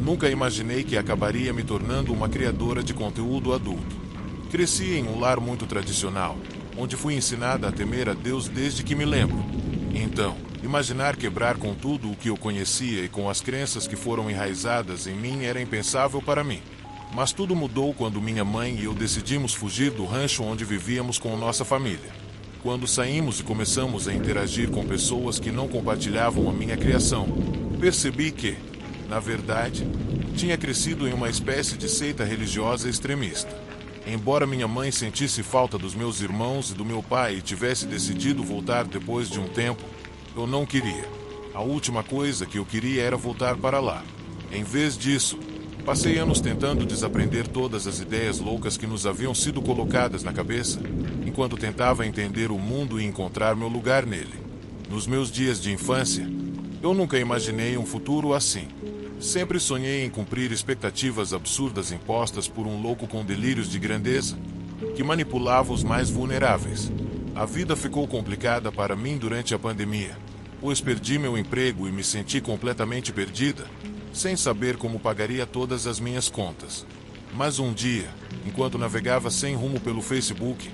Nunca imaginei que acabaria me tornando uma criadora de conteúdo adulto. Cresci em um lar muito tradicional, onde fui ensinada a temer a Deus desde que me lembro. Então, imaginar quebrar com tudo o que eu conhecia e com as crenças que foram enraizadas em mim era impensável para mim. Mas tudo mudou quando minha mãe e eu decidimos fugir do rancho onde vivíamos com nossa família. Quando saímos e começamos a interagir com pessoas que não compartilhavam a minha criação, percebi que, na verdade, tinha crescido em uma espécie de seita religiosa extremista. Embora minha mãe sentisse falta dos meus irmãos e do meu pai e tivesse decidido voltar depois de um tempo, eu não queria. A última coisa que eu queria era voltar para lá. Em vez disso, passei anos tentando desaprender todas as ideias loucas que nos haviam sido colocadas na cabeça, enquanto tentava entender o mundo e encontrar meu lugar nele. Nos meus dias de infância, eu nunca imaginei um futuro assim. Sempre sonhei em cumprir expectativas absurdas impostas por um louco com delírios de grandeza, que manipulava os mais vulneráveis. A vida ficou complicada para mim durante a pandemia, pois perdi meu emprego e me senti completamente perdida, sem saber como pagaria todas as minhas contas. Mas um dia, enquanto navegava sem rumo pelo Facebook,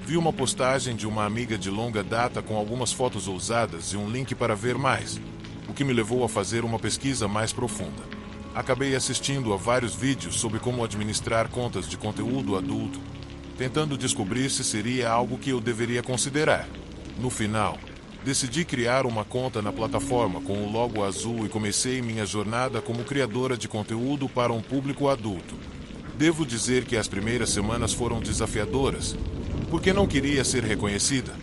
vi uma postagem de uma amiga de longa data com algumas fotos ousadas e um link para ver mais, o que me levou a fazer uma pesquisa mais profunda. Acabei assistindo a vários vídeos sobre como administrar contas de conteúdo adulto, tentando descobrir se seria algo que eu deveria considerar. No final, decidi criar uma conta na plataforma com o logo azul e comecei minha jornada como criadora de conteúdo para um público adulto. Devo dizer que as primeiras semanas foram desafiadoras, porque não queria ser reconhecida.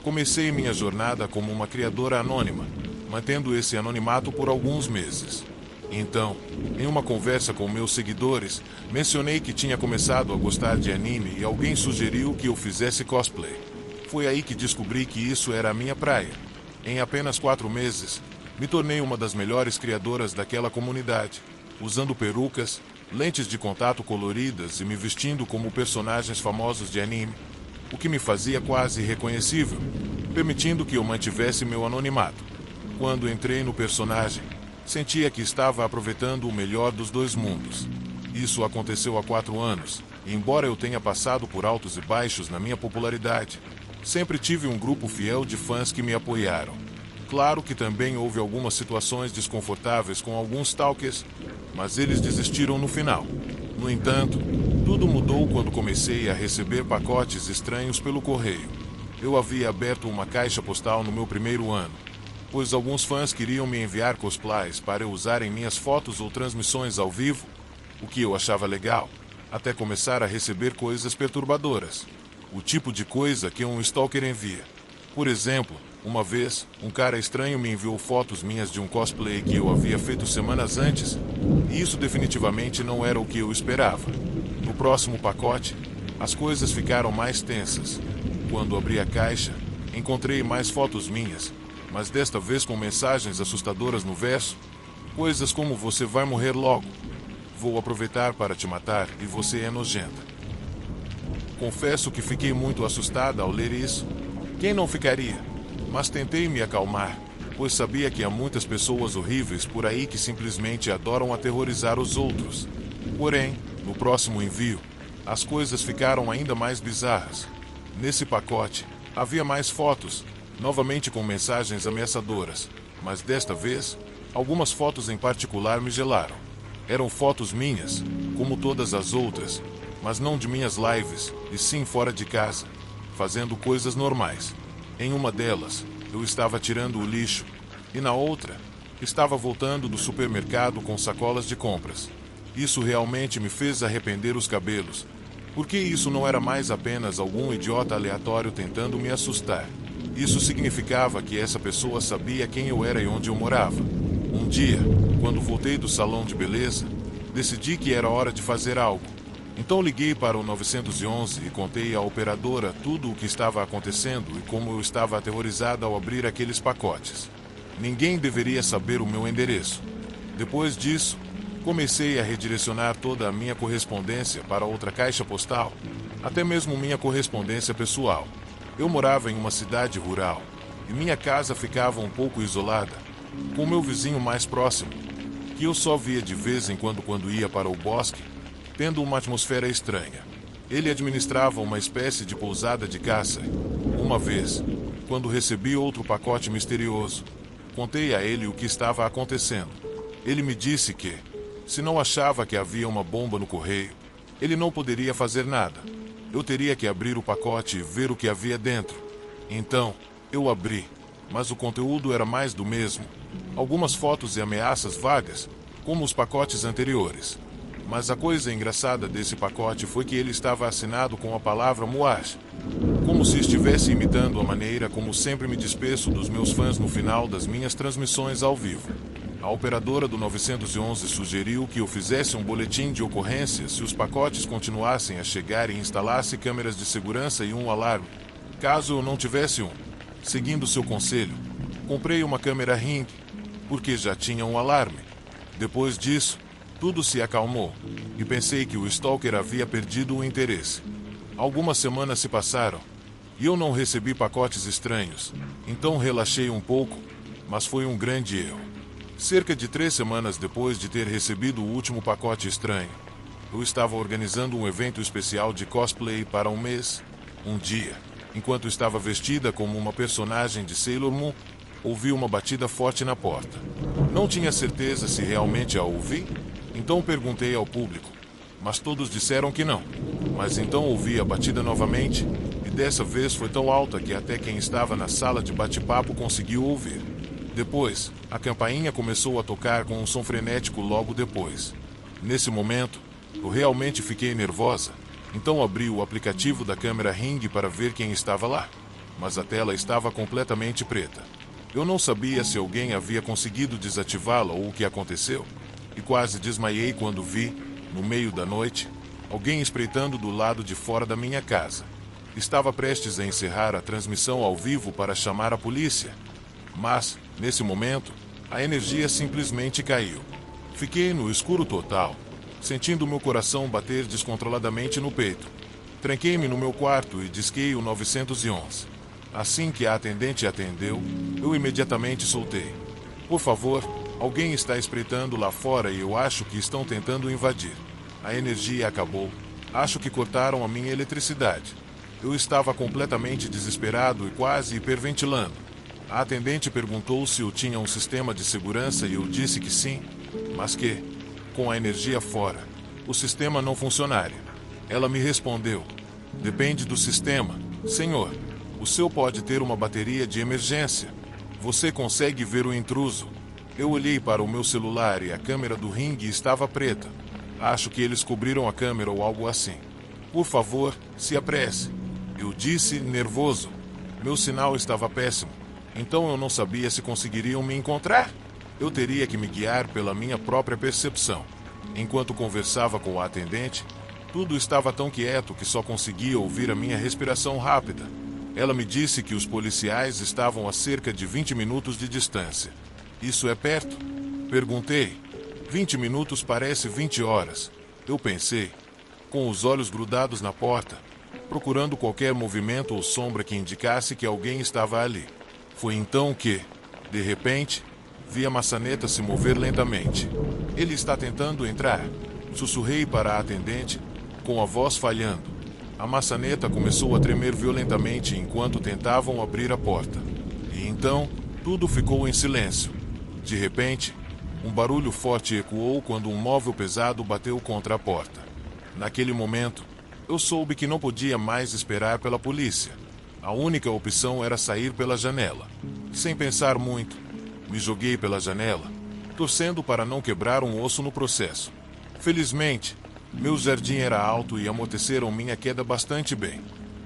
Comecei minha jornada como uma criadora anônima, mantendo esse anonimato por alguns meses. Então, em uma conversa com meus seguidores, mencionei que tinha começado a gostar de anime e alguém sugeriu que eu fizesse cosplay. Foi aí que descobri que isso era a minha praia. Em apenas 4 meses, me tornei uma das melhores criadoras daquela comunidade, usando perucas, lentes de contato coloridas e me vestindo como personagens famosos de anime, o que me fazia quase irreconhecível, permitindo que eu mantivesse meu anonimato. Quando entrei no personagem, sentia que estava aproveitando o melhor dos dois mundos. Isso aconteceu há 4 anos, e embora eu tenha passado por altos e baixos na minha popularidade, sempre tive um grupo fiel de fãs que me apoiaram. Claro que também houve algumas situações desconfortáveis com alguns stalkers, mas eles desistiram no final. No entanto, tudo mudou quando comecei a receber pacotes estranhos pelo correio. Eu havia aberto uma caixa postal no meu primeiro ano, pois alguns fãs queriam me enviar cosplays para eu usar em minhas fotos ou transmissões ao vivo, o que eu achava legal, até começar a receber coisas perturbadoras. O tipo de coisa que um stalker envia. Por exemplo, uma vez, um cara estranho me enviou fotos minhas de um cosplay que eu havia feito semanas antes, e isso definitivamente não era o que eu esperava. No próximo pacote, as coisas ficaram mais tensas. Quando abri a caixa, encontrei mais fotos minhas, mas desta vez com mensagens assustadoras no verso, coisas como "você vai morrer logo", "vou aproveitar para te matar" e "você é nojenta". Confesso que fiquei muito assustada ao ler isso. Quem não ficaria? Mas tentei me acalmar, pois sabia que há muitas pessoas horríveis por aí que simplesmente adoram aterrorizar os outros. Porém, no próximo envio, as coisas ficaram ainda mais bizarras. Nesse pacote, havia mais fotos, novamente com mensagens ameaçadoras, mas desta vez, algumas fotos em particular me gelaram. Eram fotos minhas, como todas as outras, mas não de minhas lives, e sim fora de casa, fazendo coisas normais. Em uma delas, eu estava tirando o lixo, e na outra, estava voltando do supermercado com sacolas de compras. Isso realmente me fez arrepender os cabelos, porque isso não era mais apenas algum idiota aleatório tentando me assustar. Isso significava que essa pessoa sabia quem eu era e onde eu morava. Um dia, quando voltei do salão de beleza, decidi que era hora de fazer algo. Então liguei para o 911 e contei à operadora tudo o que estava acontecendo e como eu estava aterrorizada ao abrir aqueles pacotes. Ninguém deveria saber o meu endereço. Depois disso, comecei a redirecionar toda a minha correspondência para outra caixa postal, até mesmo minha correspondência pessoal. Eu morava em uma cidade rural, e minha casa ficava um pouco isolada, com meu vizinho mais próximo, que eu só via de vez em quando ia para o bosque, tendo uma atmosfera estranha. Ele administrava uma espécie de pousada de caça. Uma vez, quando recebi outro pacote misterioso, contei a ele o que estava acontecendo. Ele me disse que, se não achava que havia uma bomba no correio, ele não poderia fazer nada. Eu teria que abrir o pacote e ver o que havia dentro. Então, eu abri, mas o conteúdo era mais do mesmo. Algumas fotos e ameaças vagas, como os pacotes anteriores. Mas a coisa engraçada desse pacote foi que ele estava assinado com a palavra Moage, como se estivesse imitando a maneira como sempre me despeço dos meus fãs no final das minhas transmissões ao vivo. A operadora do 911 sugeriu que eu fizesse um boletim de ocorrência se os pacotes continuassem a chegar e instalasse câmeras de segurança e um alarme, caso eu não tivesse um. Seguindo seu conselho, comprei uma câmera Ring, porque já tinha um alarme. Depois disso, tudo se acalmou, e pensei que o stalker havia perdido o interesse. Algumas semanas se passaram, e eu não recebi pacotes estranhos, então relaxei um pouco, mas foi um grande erro. Cerca de 3 semanas depois de ter recebido o último pacote estranho, eu estava organizando um evento especial de cosplay para um mês. Um dia, enquanto estava vestida como uma personagem de Sailor Moon, ouvi uma batida forte na porta. Não tinha certeza se realmente a ouvi, então perguntei ao público, mas todos disseram que não. Mas então ouvi a batida novamente, e dessa vez foi tão alta que até quem estava na sala de bate-papo conseguiu ouvir. Depois, a campainha começou a tocar com um som frenético logo depois. Nesse momento, eu realmente fiquei nervosa, então abri o aplicativo da câmera Ring para ver quem estava lá, mas a tela estava completamente preta. Eu não sabia se alguém havia conseguido desativá-la ou o que aconteceu, e quase desmaiei quando vi, no meio da noite, alguém espreitando do lado de fora da minha casa. Estava prestes a encerrar a transmissão ao vivo para chamar a polícia, mas, nesse momento, a energia simplesmente caiu. Fiquei no escuro total, sentindo meu coração bater descontroladamente no peito. Tranquei-me no meu quarto e disquei o 911. Assim que a atendente atendeu, eu imediatamente soltei. Por favor, alguém está espreitando lá fora e eu acho que estão tentando invadir. A energia acabou. Acho que cortaram a minha eletricidade. Eu estava completamente desesperado e quase hiperventilando. A atendente perguntou se eu tinha um sistema de segurança e eu disse que sim, mas que, com a energia fora, o sistema não funcionaria. Ela me respondeu: depende do sistema, senhor. O seu pode ter uma bateria de emergência. Você consegue ver o intruso? Eu olhei para o meu celular e a câmera do Ring estava preta. Acho que eles cobriram a câmera ou algo assim. Por favor, se apresse. Eu disse, nervoso. Meu sinal estava péssimo, então eu não sabia se conseguiriam me encontrar. Eu teria que me guiar pela minha própria percepção. Enquanto conversava com a atendente, tudo estava tão quieto que só conseguia ouvir a minha respiração rápida. Ela me disse que os policiais estavam a cerca de 20 minutos de distância. Isso é perto? Perguntei. 20 minutos parece 20 horas. Eu pensei, com os olhos grudados na porta, procurando qualquer movimento ou sombra que indicasse que alguém estava ali. Foi então que, de repente, vi a maçaneta se mover lentamente. Ele está tentando entrar. Sussurrei para a atendente, com a voz falhando. A maçaneta começou a tremer violentamente enquanto tentavam abrir a porta. E então, tudo ficou em silêncio. De repente, um barulho forte ecoou quando um móvel pesado bateu contra a porta. Naquele momento, eu soube que não podia mais esperar pela polícia. A única opção era sair pela janela. Sem pensar muito, me joguei pela janela, torcendo para não quebrar um osso no processo. Felizmente, meu jardim era alto e amorteceram minha queda bastante bem.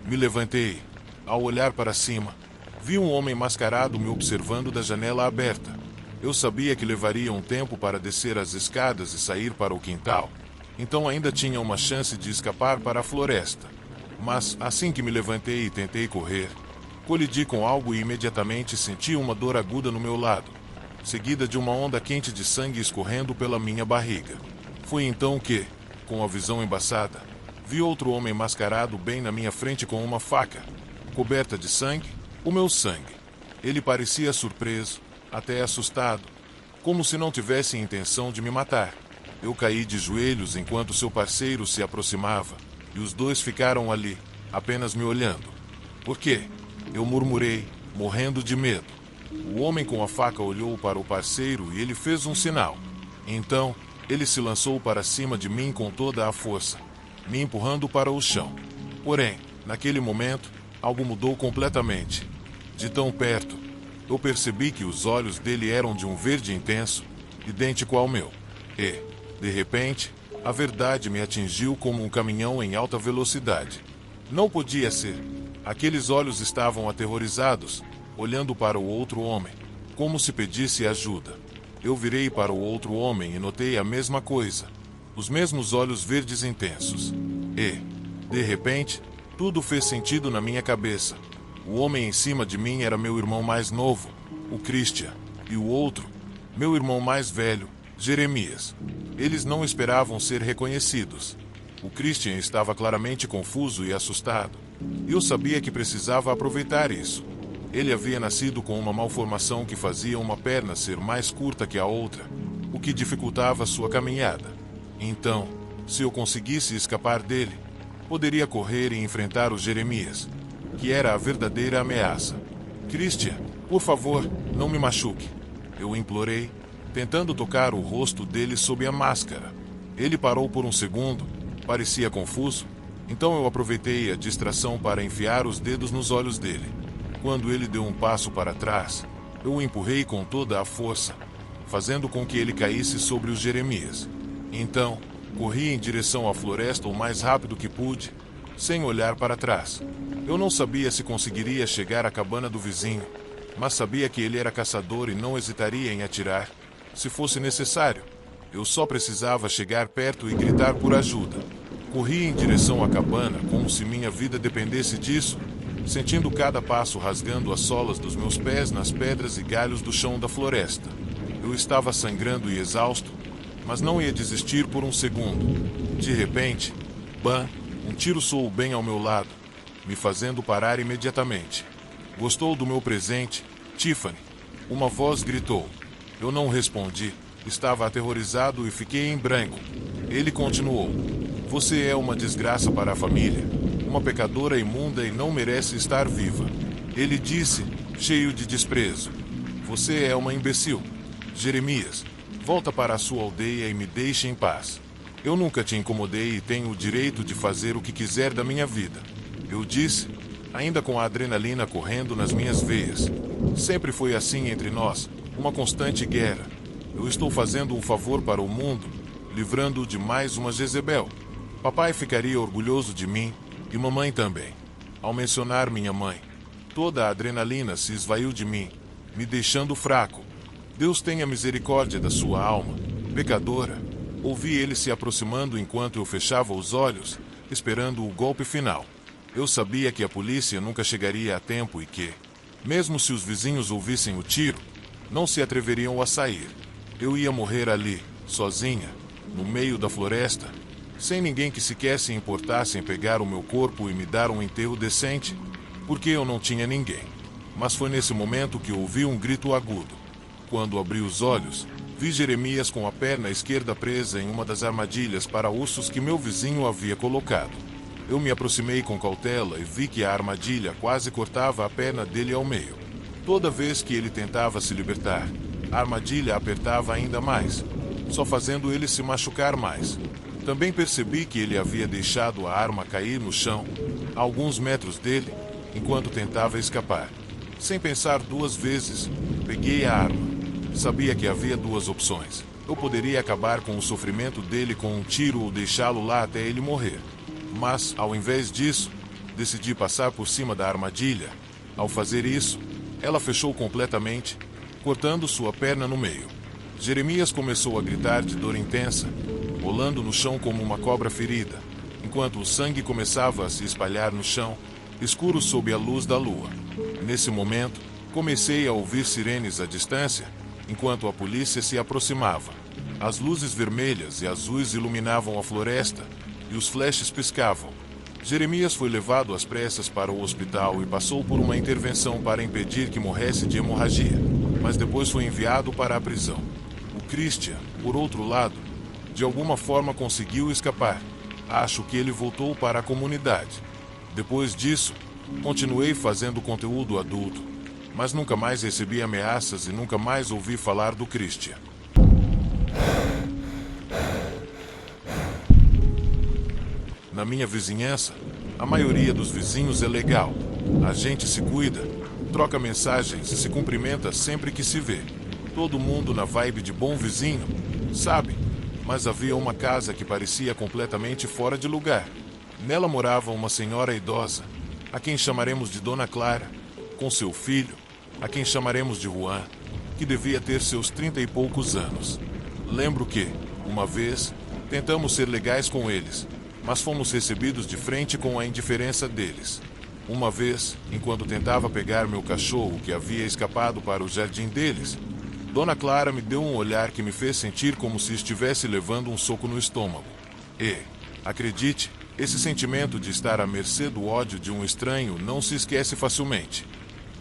Me levantei. Ao olhar para cima, vi um homem mascarado me observando da janela aberta. Eu sabia que levaria um tempo para descer as escadas e sair para o quintal, então ainda tinha uma chance de escapar para a floresta. Mas, assim que me levantei e tentei correr, colidi com algo e imediatamente senti uma dor aguda no meu lado, seguida de uma onda quente de sangue escorrendo pela minha barriga. Foi então que, com a visão embaçada, vi outro homem mascarado bem na minha frente com uma faca, coberta de sangue, o meu sangue. Ele parecia surpreso, até assustado. como se não tivesse intenção de me matar. Eu caí de joelhos enquanto seu parceiro se aproximava, e os dois ficaram ali, apenas me olhando. Por quê? Eu murmurei, morrendo de medo. O homem com a faca olhou para o parceiro e ele fez um sinal. Então, ele se lançou para cima de mim com toda a força, me empurrando para o chão. Porém, naquele momento, algo mudou completamente. De tão perto, eu percebi que os olhos dele eram de um verde intenso, idêntico ao meu. E, de repente, a verdade me atingiu como um caminhão em alta velocidade. Não podia ser. Aqueles olhos estavam aterrorizados, olhando para o outro homem, como se pedisse ajuda. Eu virei para o outro homem e notei a mesma coisa. Os mesmos olhos verdes intensos. E, de repente, tudo fez sentido na minha cabeça. O homem em cima de mim era meu irmão mais novo, o Christian, e o outro, meu irmão mais velho, Jeremias. Eles não esperavam ser reconhecidos. O Christian estava claramente confuso e assustado. Eu sabia que precisava aproveitar isso. Ele havia nascido com uma malformação que fazia uma perna ser mais curta que a outra, o que dificultava sua caminhada. Então, se eu conseguisse escapar dele, poderia correr e enfrentar o Jeremias, que era a verdadeira ameaça. Christian, por favor, não me machuque. Eu implorei, tentando tocar o rosto dele sob a máscara. Ele parou por um segundo, parecia confuso, então eu aproveitei a distração para enfiar os dedos nos olhos dele. Quando ele deu um passo para trás, eu o empurrei com toda a força, fazendo com que ele caísse sobre o Jeremias. Então, corri em direção à floresta o mais rápido que pude, sem olhar para trás. Eu não sabia se conseguiria chegar à cabana do vizinho, mas sabia que ele era caçador e não hesitaria em atirar, se fosse necessário. Eu só precisava chegar perto e gritar por ajuda. Corri em direção à cabana como se minha vida dependesse disso, sentindo cada passo rasgando as solas dos meus pés nas pedras e galhos do chão da floresta. Eu estava sangrando e exausto, mas não ia desistir por um segundo. De repente, bam, um tiro soou bem ao meu lado, me fazendo parar imediatamente. Gostou do meu presente, Tiffany? Uma voz gritou. Eu não respondi. Estava aterrorizado e fiquei em branco. Ele continuou. Você é uma desgraça para a família. Uma pecadora imunda e não merece estar viva. Ele disse, cheio de desprezo. Você é uma imbecil. Jeremias, volta para a sua aldeia e me deixe em paz. Eu nunca te incomodei e tenho o direito de fazer o que quiser da minha vida. Eu disse, ainda com a adrenalina correndo nas minhas veias. Sempre foi assim entre nós, uma constante guerra. Eu estou fazendo um favor para o mundo, livrando-o de mais uma Jezebel. Papai ficaria orgulhoso de mim, e mamãe também. Ao mencionar minha mãe, toda a adrenalina se esvaiu de mim, me deixando fraco. Deus tenha misericórdia da sua alma, pecadora. Ouvi ele se aproximando enquanto eu fechava os olhos, esperando o golpe final. Eu sabia que a polícia nunca chegaria a tempo e que, mesmo se os vizinhos ouvissem o tiro, não se atreveriam a sair. Eu ia morrer ali, sozinha, no meio da floresta, sem ninguém que sequer se importasse em pegar o meu corpo e me dar um enterro decente, porque eu não tinha ninguém. Mas foi nesse momento que ouvi um grito agudo. Quando abri os olhos, vi Jeremias com a perna esquerda presa em uma das armadilhas para ursos que meu vizinho havia colocado. Eu me aproximei com cautela e vi que a armadilha quase cortava a perna dele ao meio. Toda vez que ele tentava se libertar, a armadilha apertava ainda mais, só fazendo ele se machucar mais. Também percebi que ele havia deixado a arma cair no chão, a alguns metros dele, enquanto tentava escapar. Sem pensar duas vezes, peguei a arma. Sabia que havia duas opções. Eu poderia acabar com o sofrimento dele com um tiro ou deixá-lo lá até ele morrer. Mas, ao invés disso, decidi passar por cima da armadilha. Ao fazer isso, ela fechou completamente, cortando sua perna no meio. Jeremias começou a gritar de dor intensa, rolando no chão como uma cobra ferida, enquanto o sangue começava a se espalhar no chão, escuro sob a luz da lua. Nesse momento, comecei a ouvir sirenes à distância, enquanto a polícia se aproximava. As luzes vermelhas e azuis iluminavam a floresta, e os flashes piscavam. Jeremias foi levado às pressas para o hospital e passou por uma intervenção para impedir que morresse de hemorragia, mas depois foi enviado para a prisão. Christian, por outro lado, de alguma forma conseguiu escapar. Acho que ele voltou para a comunidade. Depois disso, continuei fazendo conteúdo adulto, mas nunca mais recebi ameaças e nunca mais ouvi falar do Christian. Na minha vizinhança, a maioria dos vizinhos é legal. A gente se cuida, troca mensagens e se cumprimenta sempre que se vê. Todo mundo na vibe de bom vizinho, sabe? Mas havia uma casa que parecia completamente fora de lugar. Nela morava uma senhora idosa, a quem chamaremos de Dona Clara, com seu filho, a quem chamaremos de Juan, que devia ter seus 30 e poucos anos. Lembro que, uma vez, tentamos ser legais com eles, mas fomos recebidos de frente com a indiferença deles. Uma vez, enquanto tentava pegar meu cachorro que havia escapado para o jardim deles, Dona Clara me deu um olhar que me fez sentir como se estivesse levando um soco no estômago. E, acredite, esse sentimento de estar à mercê do ódio de um estranho não se esquece facilmente.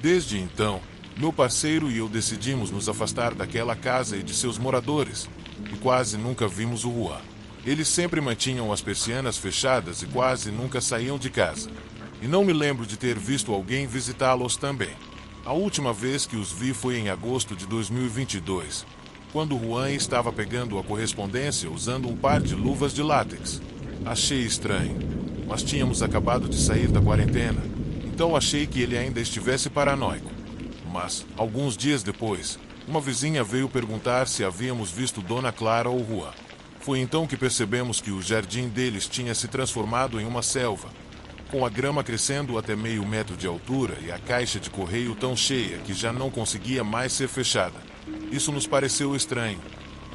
Desde então, meu parceiro e eu decidimos nos afastar daquela casa e de seus moradores, e quase nunca vimos o Juan. Eles sempre mantinham as persianas fechadas e quase nunca saíam de casa. E não me lembro de ter visto alguém visitá-los também. A última vez que os vi foi em agosto de 2022, quando Juan estava pegando a correspondência usando um par de luvas de látex. Achei estranho, mas tínhamos acabado de sair da quarentena, então achei que ele ainda estivesse paranoico. Mas, alguns dias depois, uma vizinha veio perguntar se havíamos visto Dona Clara ou Juan. Foi então que percebemos que o jardim deles tinha se transformado em uma selva, com a grama crescendo até meio metro de altura e a caixa de correio tão cheia que já não conseguia mais ser fechada. Isso nos pareceu estranho.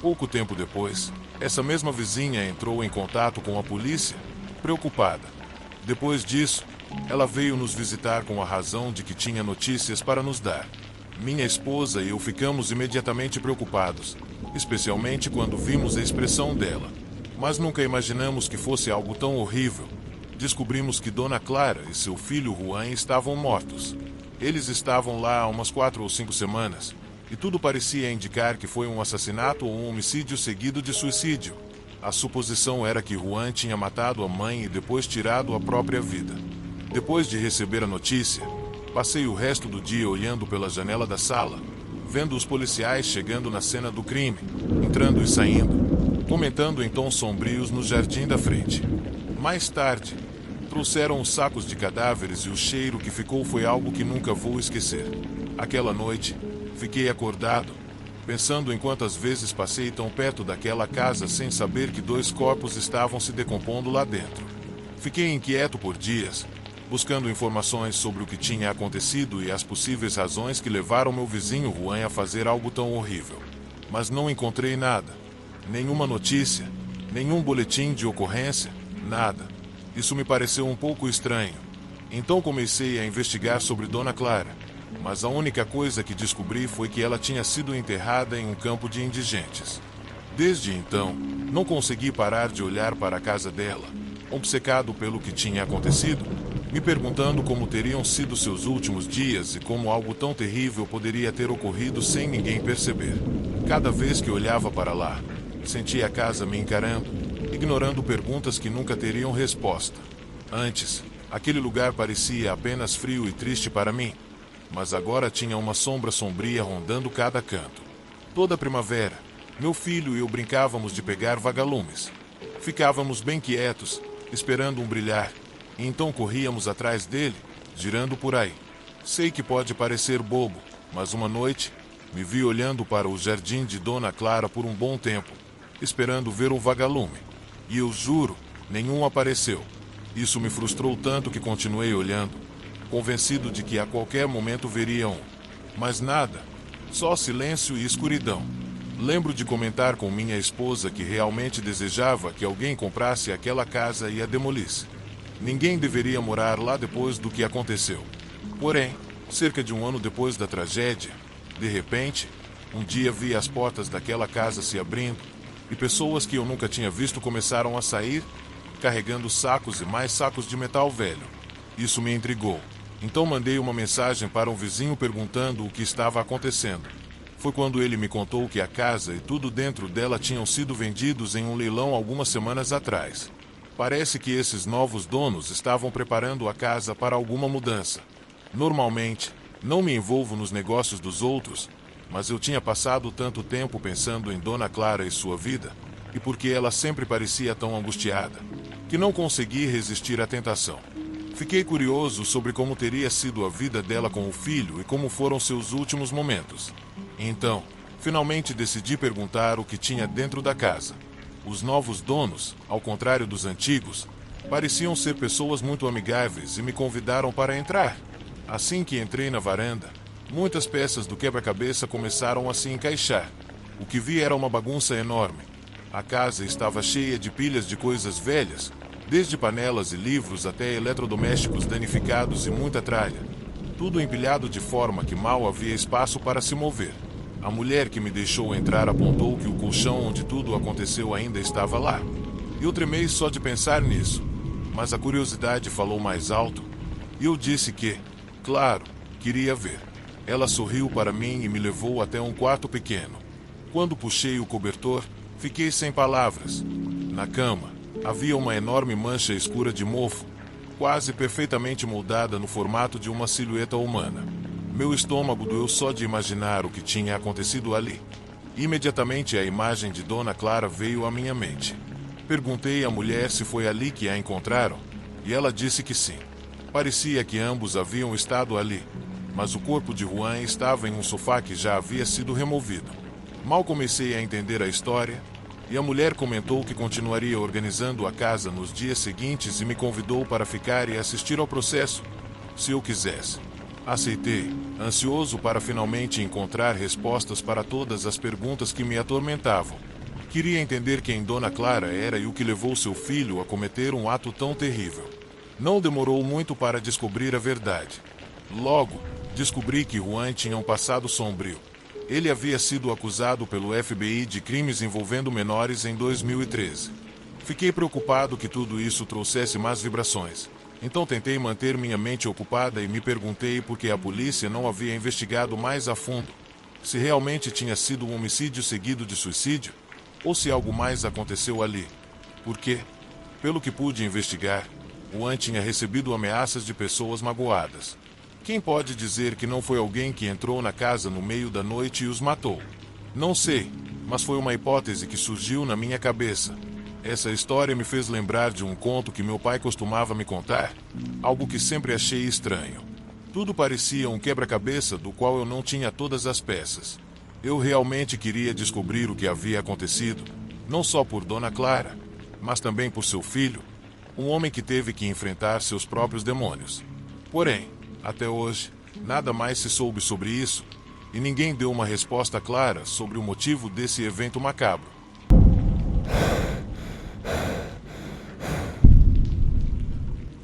Pouco tempo depois, essa mesma vizinha entrou em contato com a polícia, preocupada. Depois disso, ela veio nos visitar com a razão de que tinha notícias para nos dar. Minha esposa e eu ficamos imediatamente preocupados, especialmente quando vimos a expressão dela. Mas nunca imaginamos que fosse algo tão horrível. Descobrimos que Dona Clara e seu filho Juan estavam mortos. Eles estavam lá há umas 4 ou 5 semanas, e tudo parecia indicar que foi um assassinato ou um homicídio seguido de suicídio. A suposição era que Juan tinha matado a mãe e depois tirado a própria vida. Depois de receber a notícia, passei o resto do dia olhando pela janela da sala, vendo os policiais chegando na cena do crime, entrando e saindo, comentando em tons sombrios no jardim da frente. Mais tarde, trouxeram os sacos de cadáveres e o cheiro que ficou foi algo que nunca vou esquecer. Aquela noite, fiquei acordado, pensando em quantas vezes passei tão perto daquela casa sem saber que 2 corpos estavam se decompondo lá dentro. Fiquei inquieto por dias, buscando informações sobre o que tinha acontecido e as possíveis razões que levaram meu vizinho Juan a fazer algo tão horrível. Mas não encontrei nada. Nenhuma notícia, nenhum boletim de ocorrência, nada. Isso me pareceu um pouco estranho. Então comecei a investigar sobre Dona Clara, mas a única coisa que descobri foi que ela tinha sido enterrada em um campo de indigentes. Desde então, não consegui parar de olhar para a casa dela, obcecado pelo que tinha acontecido, me perguntando como teriam sido seus últimos dias e como algo tão terrível poderia ter ocorrido sem ninguém perceber. Cada vez que olhava para lá, sentia a casa me encarando, ignorando perguntas que nunca teriam resposta. Antes, aquele lugar parecia apenas frio e triste para mim, mas agora tinha uma sombra sombria rondando cada canto. Toda primavera, meu filho e eu brincávamos de pegar vagalumes. Ficávamos bem quietos, esperando um brilhar, e então corríamos atrás dele, girando por aí. Sei que pode parecer bobo, mas uma noite, me vi olhando para o jardim de Dona Clara por um bom tempo, esperando ver um vagalume. E eu juro, nenhum apareceu. Isso me frustrou tanto que continuei olhando, convencido de que a qualquer momento veria um. Mas nada, só silêncio e escuridão. Lembro de comentar com minha esposa que realmente desejava que alguém comprasse aquela casa e a demolisse. Ninguém deveria morar lá depois do que aconteceu. Porém, cerca de 1 ano depois da tragédia, de repente, um dia vi as portas daquela casa se abrindo, e pessoas que eu nunca tinha visto começaram a sair, carregando sacos e mais sacos de metal velho. Isso me intrigou. Então mandei uma mensagem para um vizinho perguntando o que estava acontecendo. Foi quando ele me contou que a casa e tudo dentro dela tinham sido vendidos em um leilão algumas semanas atrás. Parece que esses novos donos estavam preparando a casa para alguma mudança. Normalmente, não me envolvo nos negócios dos outros, mas eu tinha passado tanto tempo pensando em Dona Clara e sua vida, e porque ela sempre parecia tão angustiada, que não consegui resistir à tentação. Fiquei curioso sobre como teria sido a vida dela com o filho e como foram seus últimos momentos. Então, finalmente decidi perguntar o que tinha dentro da casa. Os novos donos, ao contrário dos antigos, pareciam ser pessoas muito amigáveis e me convidaram para entrar. Assim que entrei na varanda, muitas peças do quebra-cabeça começaram a se encaixar. O que vi era uma bagunça enorme. A casa estava cheia de pilhas de coisas velhas, desde panelas e livros até eletrodomésticos danificados e muita tralha. Tudo empilhado de forma que mal havia espaço para se mover. A mulher que me deixou entrar apontou que o colchão onde tudo aconteceu ainda estava lá. Eu tremei só de pensar nisso, mas a curiosidade falou mais alto, e eu disse que, claro, queria ver. Ela sorriu para mim e me levou até um quarto pequeno. Quando puxei o cobertor, fiquei sem palavras. Na cama, havia uma enorme mancha escura de mofo, quase perfeitamente moldada no formato de uma silhueta humana. Meu estômago doeu só de imaginar o que tinha acontecido ali. Imediatamente a imagem de Dona Clara veio à minha mente. Perguntei à mulher se foi ali que a encontraram, e ela disse que sim. Parecia que ambos haviam estado ali, mas o corpo de Juan estava em um sofá que já havia sido removido. Mal comecei a entender a história, e a mulher comentou que continuaria organizando a casa nos dias seguintes e me convidou para ficar e assistir ao processo, se eu quisesse. Aceitei, ansioso para finalmente encontrar respostas para todas as perguntas que me atormentavam. Queria entender quem Dona Clara era e o que levou seu filho a cometer um ato tão terrível. Não demorou muito para descobrir a verdade. Logo, descobri que Juan tinha um passado sombrio. Ele havia sido acusado pelo FBI de crimes envolvendo menores em 2013. Fiquei preocupado que tudo isso trouxesse más vibrações. Então tentei manter minha mente ocupada e me perguntei por que a polícia não havia investigado mais a fundo. Se realmente tinha sido um homicídio seguido de suicídio, ou se algo mais aconteceu ali. Porque, pelo que pude investigar, Juan tinha recebido ameaças de pessoas magoadas. Quem pode dizer que não foi alguém que entrou na casa no meio da noite e os matou? Não sei, mas foi uma hipótese que surgiu na minha cabeça. Essa história me fez lembrar de um conto que meu pai costumava me contar, algo que sempre achei estranho. Tudo parecia um quebra-cabeça do qual eu não tinha todas as peças. Eu realmente queria descobrir o que havia acontecido, não só por Dona Clara, mas também por seu filho, um homem que teve que enfrentar seus próprios demônios. Porém, até hoje, nada mais se soube sobre isso, e ninguém deu uma resposta clara sobre o motivo desse evento macabro.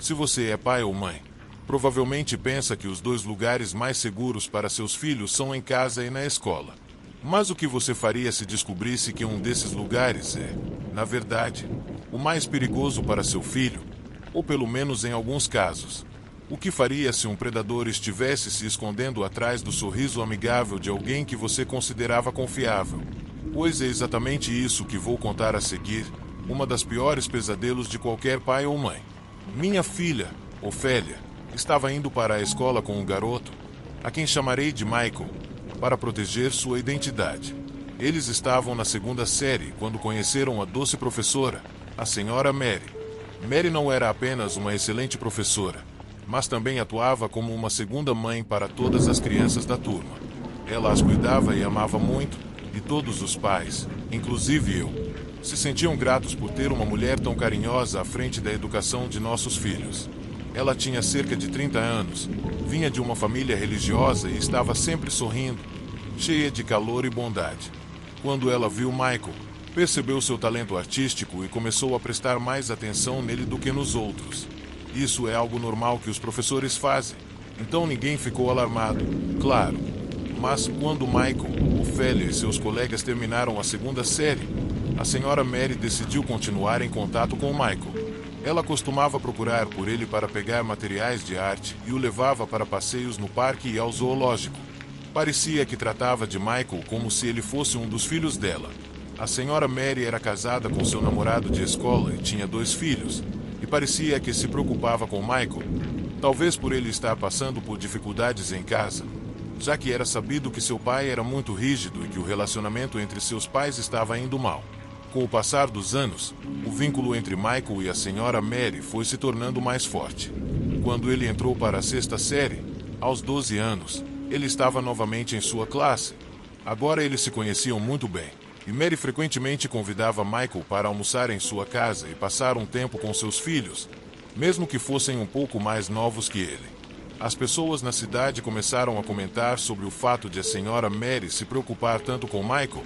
Se você é pai ou mãe, provavelmente pensa que os dois lugares mais seguros para seus filhos são em casa e na escola. Mas o que você faria se descobrisse que um desses lugares é, na verdade, o mais perigoso para seu filho, ou pelo menos em alguns casos? O que faria se um predador estivesse se escondendo atrás do sorriso amigável de alguém que você considerava confiável? Pois é exatamente isso que vou contar a seguir, uma das piores pesadelos de qualquer pai ou mãe. Minha filha, Ofélia, estava indo para a escola com um garoto, a quem chamarei de Michael, para proteger sua identidade. Eles estavam na segunda série quando conheceram a doce professora, a senhora Mary. Mary não era apenas uma excelente professora, mas também atuava como uma segunda mãe para todas as crianças da turma. Ela as cuidava e amava muito, e todos os pais, inclusive eu, se sentiam gratos por ter uma mulher tão carinhosa à frente da educação de nossos filhos. Ela tinha cerca de 30 anos, vinha de uma família religiosa e estava sempre sorrindo, cheia de calor e bondade. Quando ela viu Michael, percebeu seu talento artístico e começou a prestar mais atenção nele do que nos outros. Isso é algo normal que os professores fazem, então ninguém ficou alarmado, claro. Mas quando Michael, Ofélia e seus colegas terminaram a segunda série, a senhora Mary decidiu continuar em contato com Michael. Ela costumava procurar por ele para pegar materiais de arte e o levava para passeios no parque e ao zoológico. Parecia que tratava de Michael como se ele fosse um dos filhos dela. A senhora Mary era casada com seu namorado de escola e tinha 2 filhos, e parecia que se preocupava com Michael, talvez por ele estar passando por dificuldades em casa, já que era sabido que seu pai era muito rígido e que o relacionamento entre seus pais estava indo mal. Com o passar dos anos, o vínculo entre Michael e a senhora Mary foi se tornando mais forte. Quando ele entrou para a 6ª série, aos 12 anos, ele estava novamente em sua classe. Agora eles se conheciam muito bem, e Mary frequentemente convidava Michael para almoçar em sua casa e passar um tempo com seus filhos, mesmo que fossem um pouco mais novos que ele. As pessoas na cidade começaram a comentar sobre o fato de a senhora Mary se preocupar tanto com Michael,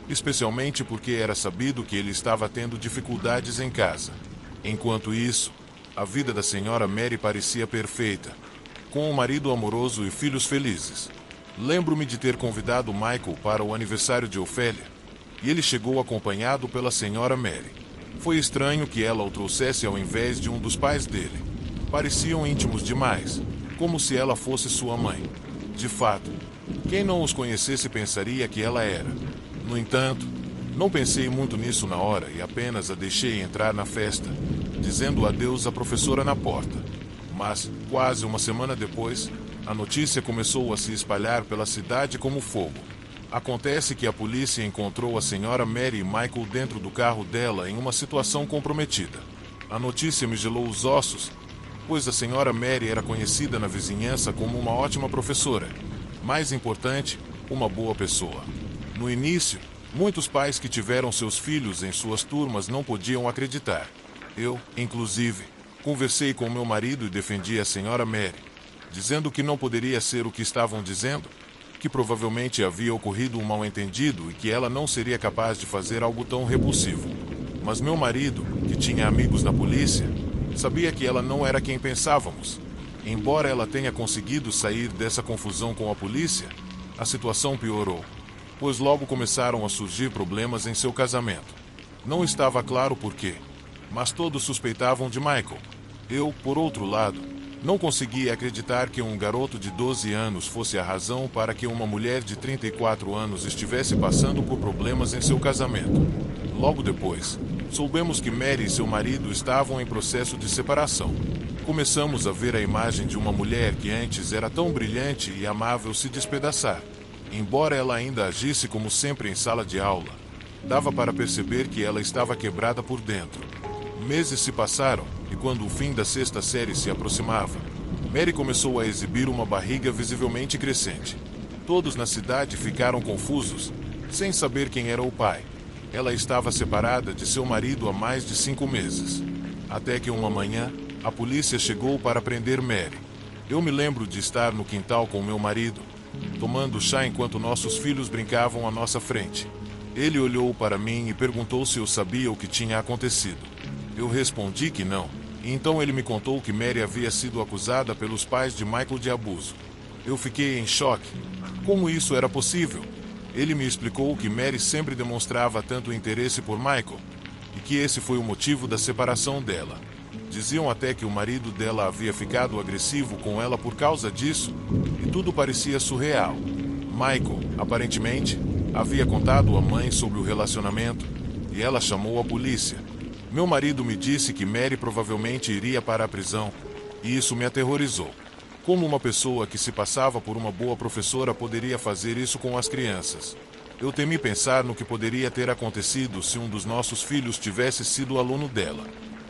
especialmente porque era sabido que ele estava tendo dificuldades em casa. Enquanto isso, a vida da senhora Mary parecia perfeita, com um marido amoroso e filhos felizes. Lembro-me de ter convidado Michael para o aniversário de Ofélia, e ele chegou acompanhado pela senhora Mary. Foi estranho que ela o trouxesse ao invés de um dos pais dele. Pareciam íntimos demais, como se ela fosse sua mãe. De fato, quem não os conhecesse pensaria que ela era. No entanto, não pensei muito nisso na hora e apenas a deixei entrar na festa, dizendo adeus à professora na porta. Mas, quase uma semana depois, a notícia começou a se espalhar pela cidade como fogo. Acontece que a polícia encontrou a senhora Mary e Michael dentro do carro dela em uma situação comprometida. A notícia me gelou os ossos, pois a senhora Mary era conhecida na vizinhança como uma ótima professora. Mais importante, uma boa pessoa. No início, muitos pais que tiveram seus filhos em suas turmas não podiam acreditar. Eu, inclusive, conversei com meu marido e defendi a senhora Mary, dizendo que não poderia ser o que estavam dizendo, que provavelmente havia ocorrido um mal-entendido e que ela não seria capaz de fazer algo tão repulsivo. Mas meu marido, que tinha amigos na polícia, sabia que ela não era quem pensávamos. Embora ela tenha conseguido sair dessa confusão com a polícia, a situação piorou, pois logo começaram a surgir problemas em seu casamento. Não estava claro por quê, mas todos suspeitavam de Michael. Eu, por outro lado, não conseguia acreditar que um garoto de 12 anos fosse a razão para que uma mulher de 34 anos estivesse passando por problemas em seu casamento. Logo depois, soubemos que Mary e seu marido estavam em processo de separação. Começamos a ver a imagem de uma mulher que antes era tão brilhante e amável se despedaçar. Embora ela ainda agisse como sempre em sala de aula, dava para perceber que ela estava quebrada por dentro. Meses se passaram, e quando o fim da 6ª série se aproximava, Mary começou a exibir uma barriga visivelmente crescente. Todos na cidade ficaram confusos, sem saber quem era o pai. Ela estava separada de seu marido há mais de 5 meses. Até que uma manhã, a polícia chegou para prender Mary. Eu me lembro de estar no quintal com meu marido, tomando chá enquanto nossos filhos brincavam à nossa frente. Ele olhou para mim e perguntou se eu sabia o que tinha acontecido. Eu respondi que não, e então ele me contou que Mary havia sido acusada pelos pais de Michael de abuso. Eu fiquei em choque. Como isso era possível? Ele me explicou que Mary sempre demonstrava tanto interesse por Michael, e que esse foi o motivo da separação dela. Diziam até que o marido dela havia ficado agressivo com ela por causa disso, e tudo parecia surreal. Michael, aparentemente, havia contado à mãe sobre o relacionamento, e ela chamou a polícia. Meu marido me disse que Mary provavelmente iria para a prisão, e isso me aterrorizou. Como uma pessoa que se passava por uma boa professora poderia fazer isso com as crianças? Eu temi pensar no que poderia ter acontecido se um dos nossos filhos tivesse sido aluno dela.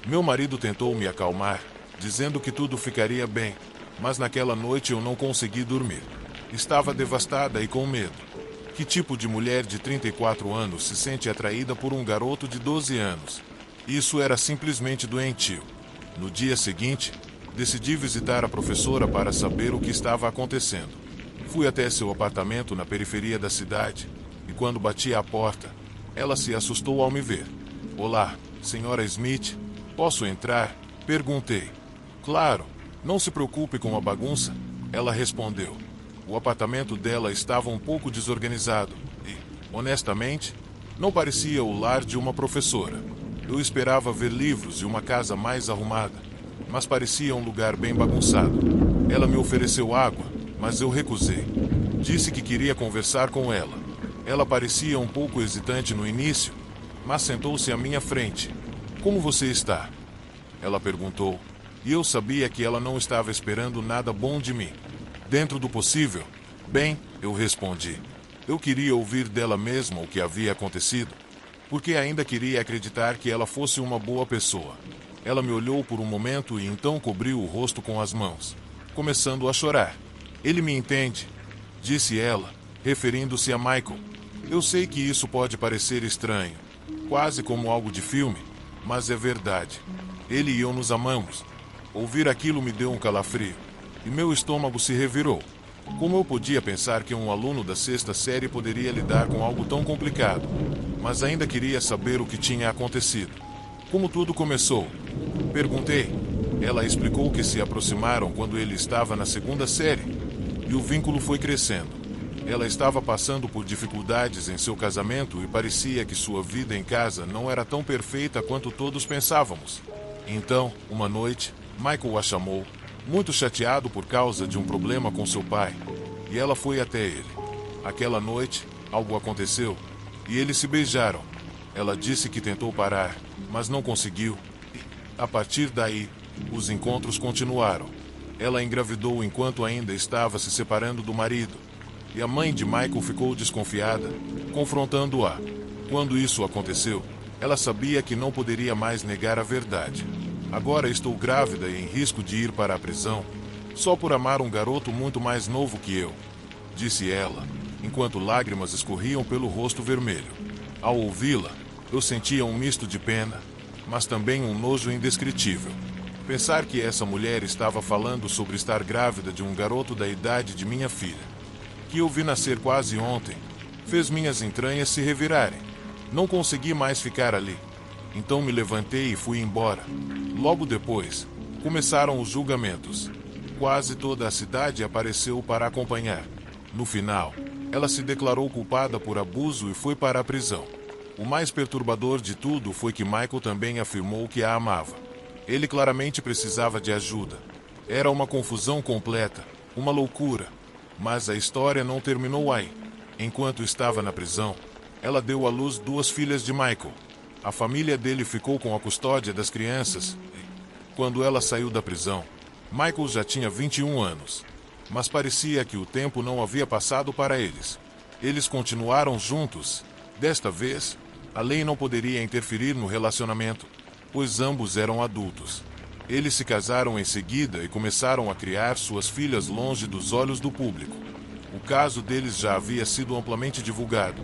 Meu marido tentou me acalmar, dizendo que tudo ficaria bem, mas naquela noite eu não consegui dormir. Estava devastada e com medo. Que tipo de mulher de 34 anos se sente atraída por um garoto de 12 anos? Isso era simplesmente doentio. No dia seguinte, decidi visitar a professora para saber o que estava acontecendo. Fui até seu apartamento na periferia da cidade, e quando bati à porta, ela se assustou ao me ver. "Olá, senhora Smith, posso entrar?" Perguntei. "Claro, não se preocupe com a bagunça," ela respondeu. O apartamento dela estava um pouco desorganizado e, honestamente, não parecia o lar de uma professora. Eu esperava ver livros e uma casa mais arrumada, mas parecia um lugar bem bagunçado. Ela me ofereceu água, mas eu recusei. Disse que queria conversar com ela. Ela parecia um pouco hesitante no início, mas sentou-se à minha frente. Como você está? Ela perguntou, e eu sabia que ela não estava esperando nada bom de mim. Dentro do possível, bem, eu respondi. Eu queria ouvir dela mesma o que havia acontecido, porque ainda queria acreditar que ela fosse uma boa pessoa. Ela me olhou por um momento e então cobriu o rosto com as mãos, começando a chorar. Ele me entende, disse ela, referindo-se a Michael. Eu sei que isso pode parecer estranho, quase como algo de filme, mas é verdade. Ele e eu nos amamos. Ouvir aquilo me deu um calafrio, e meu estômago se revirou. Como eu podia pensar que um aluno da sexta série poderia lidar com algo tão complicado? Mas ainda queria saber o que tinha acontecido. Como tudo começou? Perguntei. Ela explicou que se aproximaram quando ele estava na segunda série, e o vínculo foi crescendo. Ela estava passando por dificuldades em seu casamento e parecia que sua vida em casa não era tão perfeita quanto todos pensávamos. Então, uma noite, Michael a chamou, muito chateado por causa de um problema com seu pai, e ela foi até ele. Aquela noite, algo aconteceu, e eles se beijaram. Ela disse que tentou parar, mas não conseguiu, e, a partir daí, os encontros continuaram. Ela engravidou enquanto ainda estava se separando do marido. E a mãe de Michael ficou desconfiada, confrontando-a. Quando isso aconteceu, ela sabia que não poderia mais negar a verdade. Agora estou grávida e em risco de ir para a prisão, só por amar um garoto muito mais novo que eu, disse ela, enquanto lágrimas escorriam pelo rosto vermelho. Ao ouvi-la, eu sentia um misto de pena, mas também um nojo indescritível. Pensar que essa mulher estava falando sobre estar grávida de um garoto da idade de minha filha, que eu vi nascer quase ontem, fez minhas entranhas se revirarem. Não consegui mais ficar ali. Então me levantei e fui embora. Logo depois, começaram os julgamentos. Quase toda a cidade apareceu para acompanhar. No final, ela se declarou culpada por abuso e foi para a prisão. O mais perturbador de tudo foi que Michael também afirmou que a amava. Ele claramente precisava de ajuda. Era uma confusão completa, uma loucura. Mas a história não terminou aí. Enquanto estava na prisão, ela deu à luz 2 filhas de Michael. A família dele ficou com a custódia das crianças. Quando ela saiu da prisão, Michael já tinha 21 anos. Mas parecia que o tempo não havia passado para eles. Eles continuaram juntos. Desta vez, a lei não poderia interferir no relacionamento, pois ambos eram adultos. Eles se casaram em seguida e começaram a criar suas filhas longe dos olhos do público. O caso deles já havia sido amplamente divulgado,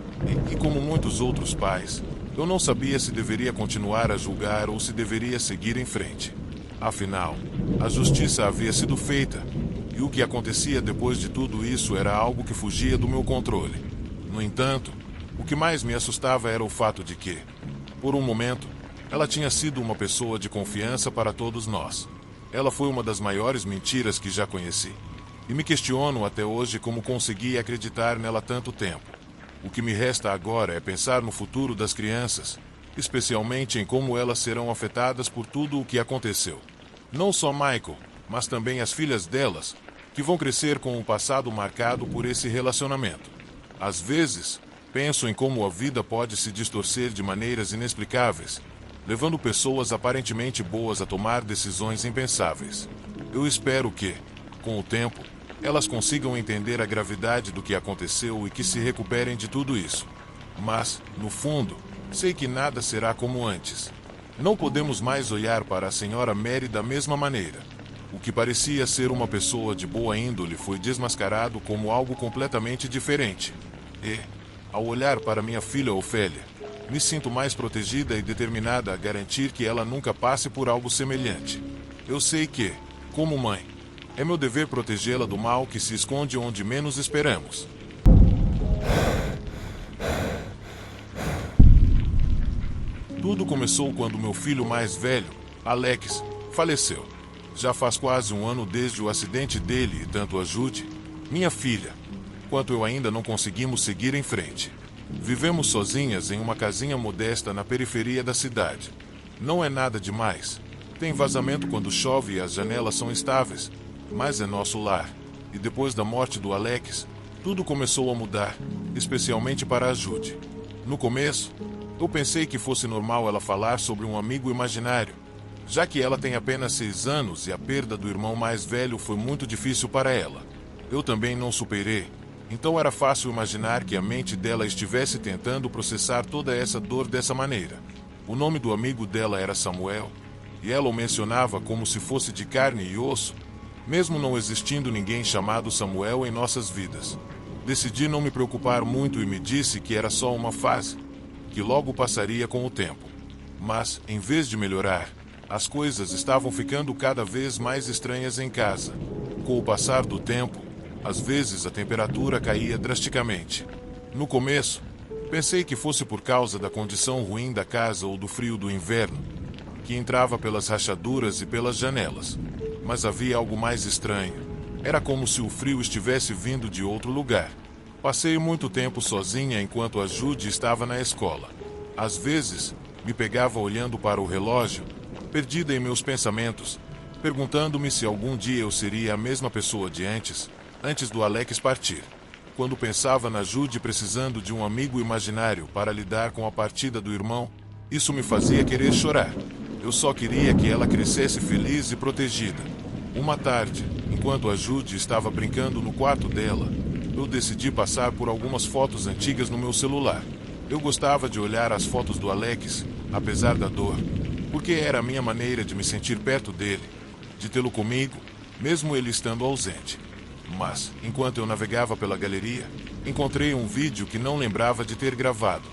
e como muitos outros pais, eu não sabia se deveria continuar a julgar ou se deveria seguir em frente. Afinal, a justiça havia sido feita, e o que acontecia depois de tudo isso era algo que fugia do meu controle. No entanto, o que mais me assustava era o fato de que, por um momento, ela tinha sido uma pessoa de confiança para todos nós. Ela foi uma das maiores mentiras que já conheci. E me questiono até hoje como consegui acreditar nela tanto tempo. O que me resta agora é pensar no futuro das crianças, especialmente em como elas serão afetadas por tudo o que aconteceu. Não só Michael, mas também as filhas delas, que vão crescer com um passado marcado por esse relacionamento. Às vezes, penso em como a vida pode se distorcer de maneiras inexplicáveis, levando pessoas aparentemente boas a tomar decisões impensáveis. Eu espero que, com o tempo, elas consigam entender a gravidade do que aconteceu e que se recuperem de tudo isso. Mas, no fundo, sei que nada será como antes. Não podemos mais olhar para a senhora Mary da mesma maneira. O que parecia ser uma pessoa de boa índole foi desmascarado como algo completamente diferente. E, ao olhar para minha filha Ofélia, me sinto mais protegida e determinada a garantir que ela nunca passe por algo semelhante. Eu sei que, como mãe, é meu dever protegê-la do mal que se esconde onde menos esperamos. Tudo começou quando meu filho mais velho, Alex, faleceu. Já faz quase um ano desde o acidente dele e tanto a Judy, minha filha, quanto eu ainda não conseguimos seguir em frente. Vivemos sozinhas em uma casinha modesta na periferia da cidade. Não é nada demais. Tem vazamento quando chove e as janelas são estáveis, mas é nosso lar. E depois da morte do Alex, Tudo começou a mudar, especialmente para a Jude. No começo, eu pensei que fosse normal ela falar sobre um amigo imaginário, já que ela tem apenas 6 anos e a perda do irmão mais velho foi muito difícil para ela. Eu também não superei, então era fácil imaginar que a mente dela estivesse tentando processar toda essa dor dessa maneira. O nome do amigo dela era Samuel, e ela o mencionava como se fosse de carne e osso, mesmo não existindo ninguém chamado Samuel em nossas vidas. Decidi não me preocupar muito e me disse que era só uma fase, que logo passaria com o tempo. Mas, em vez de melhorar, as coisas estavam ficando cada vez mais estranhas em casa. Com o passar do tempo, às vezes a temperatura caía drasticamente. No começo, pensei que fosse por causa da condição ruim da casa ou do frio do inverno, que entrava pelas rachaduras e pelas janelas. Mas havia algo mais estranho. Era como se o frio estivesse vindo de outro lugar. Passei muito tempo sozinha enquanto a Jude estava na escola. Às vezes, me pegava olhando para o relógio, perdida em meus pensamentos, perguntando-me se algum dia eu seria a mesma pessoa de antes do Alex partir. Quando pensava na Jude precisando de um amigo imaginário para lidar com a partida do irmão, isso me fazia querer chorar. Eu só queria que ela crescesse feliz e protegida. Uma tarde, enquanto a Jude estava brincando no quarto dela, eu decidi passar por algumas fotos antigas no meu celular. Eu gostava de olhar as fotos do Alex, apesar da dor, porque era a minha maneira de me sentir perto dele, de tê-lo comigo, mesmo ele estando ausente. Mas, enquanto eu navegava pela galeria, encontrei um vídeo que não lembrava de ter gravado.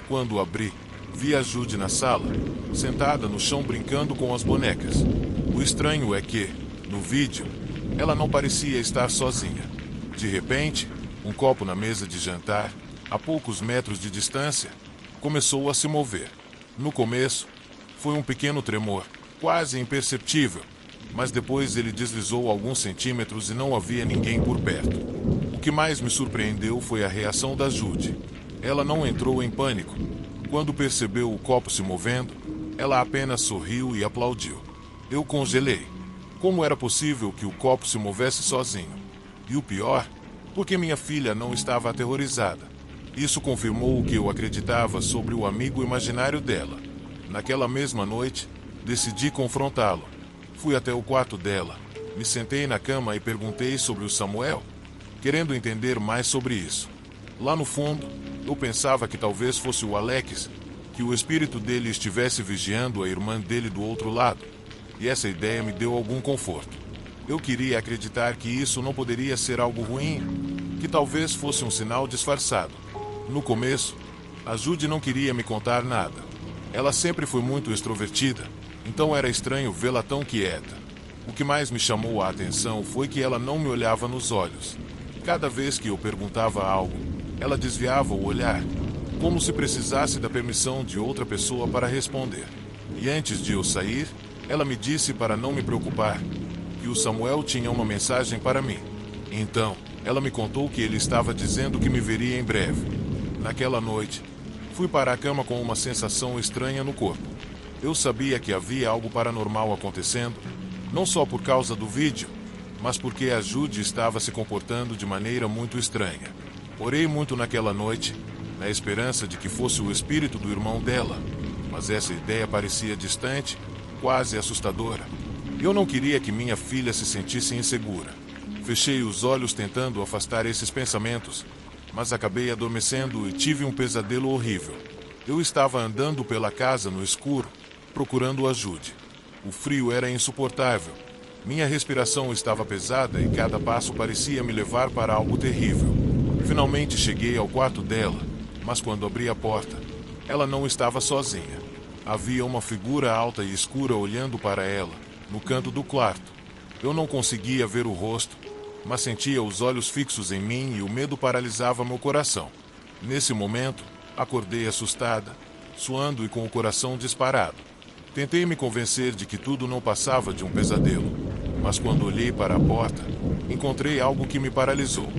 Quando abri, vi a Jude na sala, sentada no chão brincando com as bonecas. O estranho é que, no vídeo, ela não parecia estar sozinha. De repente, um copo na mesa de jantar, a poucos metros de distância, começou a se mover. No começo, foi um pequeno tremor, quase imperceptível, mas depois ele deslizou alguns centímetros e não havia ninguém por perto. O que mais me surpreendeu foi a reação da Jude. Ela não entrou em pânico. Quando percebeu o copo se movendo, ela apenas sorriu e aplaudiu. Eu congelei. Como era possível que o copo se movesse sozinho? E o pior, porque minha filha não estava aterrorizada. Isso confirmou o que eu acreditava sobre o amigo imaginário dela. Naquela mesma noite, decidi confrontá-lo. Fui até o quarto dela, me sentei na cama e perguntei sobre o Samuel, querendo entender mais sobre isso. Lá no fundo, eu pensava que talvez fosse o Alex, que o espírito dele estivesse vigiando a irmã dele do outro lado, e essa ideia me deu algum conforto. Eu queria acreditar que isso não poderia ser algo ruim, que talvez fosse um sinal disfarçado. No começo, a Jude não queria me contar nada. Ela sempre foi muito extrovertida, então era estranho vê-la tão quieta. O que mais me chamou a atenção foi que ela não me olhava nos olhos. Cada vez que eu perguntava algo, ela desviava o olhar, como se precisasse da permissão de outra pessoa para responder. E antes de eu sair, ela me disse para não me preocupar, que o Samuel tinha uma mensagem para mim. Então, ela me contou que ele estava dizendo que me veria em breve. Naquela noite, fui para a cama com uma sensação estranha no corpo. Eu sabia que havia algo paranormal acontecendo, não só por causa do vídeo, mas porque a Jude estava se comportando de maneira muito estranha. Orei muito naquela noite, na esperança de que fosse o espírito do irmão dela, mas essa ideia parecia distante, quase assustadora. Eu não queria que minha filha se sentisse insegura. Fechei os olhos tentando afastar esses pensamentos, mas acabei adormecendo e tive um pesadelo horrível. Eu estava andando pela casa no escuro, procurando a Jude. O frio era insuportável. Minha respiração estava pesada e cada passo parecia me levar para algo terrível. Finalmente cheguei ao quarto dela, mas quando abri a porta, ela não estava sozinha. Havia uma figura alta e escura olhando para ela, no canto do quarto. Eu não conseguia ver o rosto, mas sentia os olhos fixos em mim e o medo paralisava meu coração. Nesse momento, acordei assustada, suando e com o coração disparado. Tentei me convencer de que tudo não passava de um pesadelo, mas quando olhei para a porta, encontrei algo que me paralisou.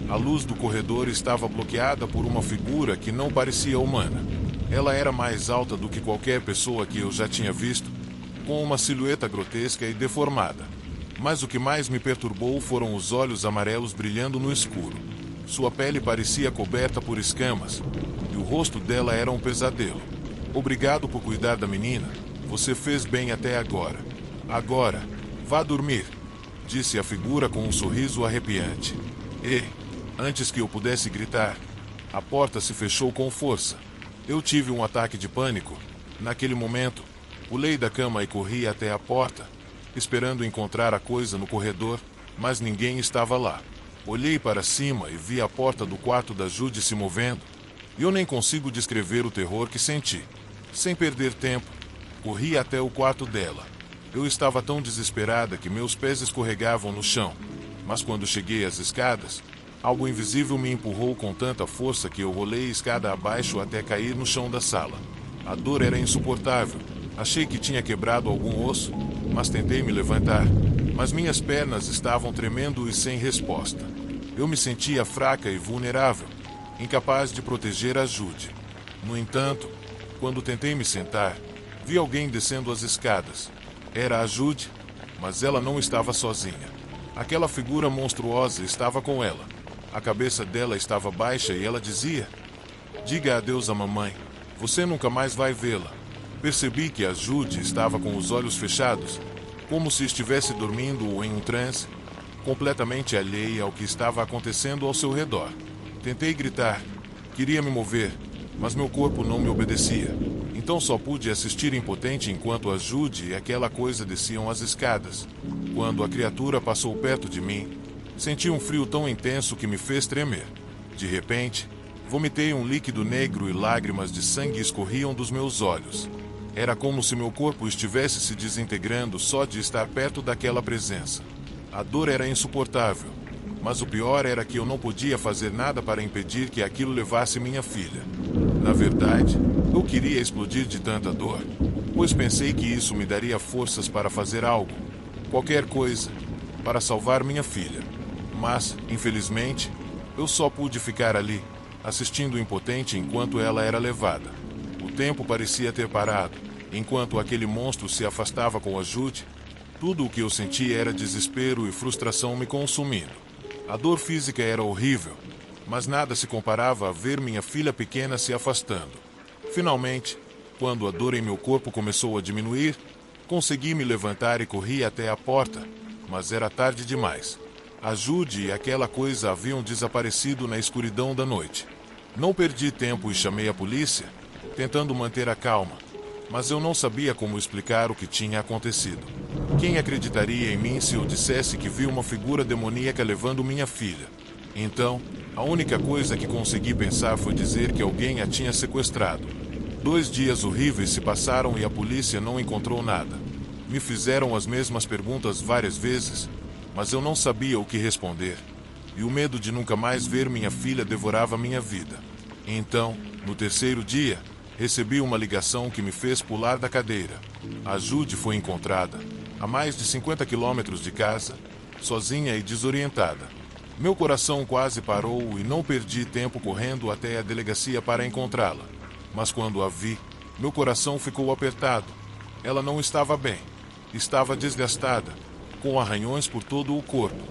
A luz do corredor estava bloqueada por uma figura que não parecia humana. Ela era mais alta do que qualquer pessoa que eu já tinha visto, com uma silhueta grotesca e deformada. Mas o que mais me perturbou foram os olhos amarelos brilhando no escuro. Sua pele parecia coberta por escamas, e o rosto dela era um pesadelo. Obrigado por cuidar da menina. Você fez bem até agora. Agora, vá dormir, disse a figura com um sorriso arrepiante. E, antes que eu pudesse gritar, a porta se fechou com força. Eu tive um ataque de pânico. Naquele momento, pulei da cama e corri até a porta, esperando encontrar a coisa no corredor, mas ninguém estava lá. Olhei para cima e vi a porta do quarto da Judy se movendo. Eu nem consigo descrever o terror que senti. Sem perder tempo, corri até o quarto dela. Eu estava tão desesperada que meus pés escorregavam no chão, mas quando cheguei às escadas, algo invisível me empurrou com tanta força que eu rolei escada abaixo até cair no chão da sala. A dor era insuportável. Achei que tinha quebrado algum osso, mas tentei me levantar. Mas minhas pernas estavam tremendo e sem resposta. Eu me sentia fraca e vulnerável, incapaz de proteger a Judy. No entanto, quando tentei me sentar, vi alguém descendo as escadas. Era a Judy, mas ela não estava sozinha. Aquela figura monstruosa estava com ela. A cabeça dela estava baixa e ela dizia: "Diga adeus à mamãe. Você nunca mais vai vê-la." Percebi que a Judy estava com os olhos fechados, como se estivesse dormindo ou em um transe, completamente alheia ao que estava acontecendo ao seu redor. Tentei gritar, queria me mover, mas meu corpo não me obedecia. Então só pude assistir impotente enquanto a Judy e aquela coisa desciam as escadas. Quando a criatura passou perto de mim, senti um frio tão intenso que me fez tremer. De repente, vomitei um líquido negro e lágrimas de sangue escorriam dos meus olhos. Era como se meu corpo estivesse se desintegrando só de estar perto daquela presença. A dor era insuportável, mas o pior era que eu não podia fazer nada para impedir que aquilo levasse minha filha. Na verdade, eu queria explodir de tanta dor, pois pensei que isso me daria forças para fazer algo, qualquer coisa, para salvar minha filha. Mas, infelizmente, eu só pude ficar ali, assistindo impotente enquanto ela era levada. O tempo parecia ter parado. Enquanto aquele monstro se afastava com a Judy, tudo o que eu sentia era desespero e frustração me consumindo. A dor física era horrível, mas nada se comparava a ver minha filha pequena se afastando. Finalmente, quando a dor em meu corpo começou a diminuir, consegui me levantar e corri até a porta, mas era tarde demais. A Judy e aquela coisa haviam desaparecido na escuridão da noite. Não perdi tempo e chamei a polícia, tentando manter a calma, mas eu não sabia como explicar o que tinha acontecido. Quem acreditaria em mim se eu dissesse que vi uma figura demoníaca levando minha filha? Então, a única coisa que consegui pensar foi dizer que alguém a tinha sequestrado. 2 dias horríveis se passaram e a polícia não encontrou nada. Me fizeram as mesmas perguntas várias vezes, mas eu não sabia o que responder. E o medo de nunca mais ver minha filha devorava minha vida. Então, no 3º dia, recebi uma ligação que me fez pular da cadeira. A Judy foi encontrada, a mais de 50 quilômetros de casa, sozinha e desorientada. Meu coração quase parou e não perdi tempo correndo até a delegacia para encontrá-la. Mas quando a vi, meu coração ficou apertado. Ela não estava bem. Estava desgastada, com arranhões por todo o corpo.